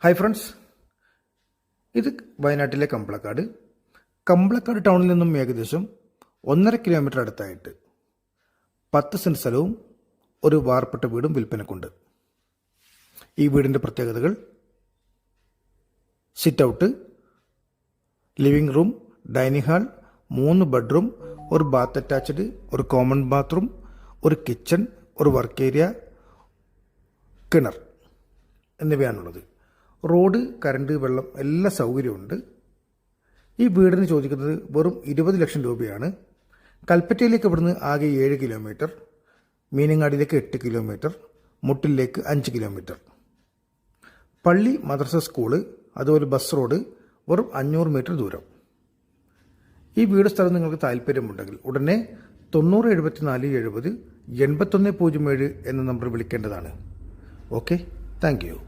Hi friends, ഇത് വയനാട്ടിലെ കമ്പളക്കാട് ടൗണിൽ നിന്നും ഏകദേശം 1.5 കിലോമീറ്റർ അടുത്തായിട്ട് 10 സെൻറ്റ് സ്ഥലവും ഒരു വാർപ്പെട്ട വീടും വിൽപ്പനക്കുണ്ട്. ഈ വീടിൻ്റെ പ്രത്യേകതകൾ: sit out, living room, dining hall, 3 bedroom, ഒരു ബാത്ത് അറ്റാച്ച്ഡ്, ഒരു കോമൺ ബാത്റൂം, ഒരു കിച്ചൺ, ഒരു വർക്ക് ഏരിയ, കിണർ എന്നിവയാണുള്ളത്. റോഡ്, കറണ്ട്, വെള്ളം എല്ലാ സൗകര്യമുണ്ട്. ഈ വീടിന് ചോദിക്കുന്നത് വെറും 20 ലക്ഷം രൂപയാണ്. കൽപ്പറ്റയിലേക്ക് ഇവിടുന്ന് ആകെ 7 കിലോമീറ്റർ, മീനങ്ങാടിയിലേക്ക് 8 കിലോമീറ്റർ, മുട്ടിലേക്ക് 5 കിലോമീറ്റർ. പള്ളി, മദ്രസ, സ്കൂള്, അതുപോലെ ബസ് റോഡ് വെറും 500 മീറ്റർ ദൂരം. ഈ വീട് സ്ഥലം നിങ്ങൾക്ക് താല്പര്യമുണ്ടെങ്കിൽ ഉടനെ 907470 8107 എന്ന നമ്പർ വിളിക്കേണ്ടതാണ്. Okay, thank U.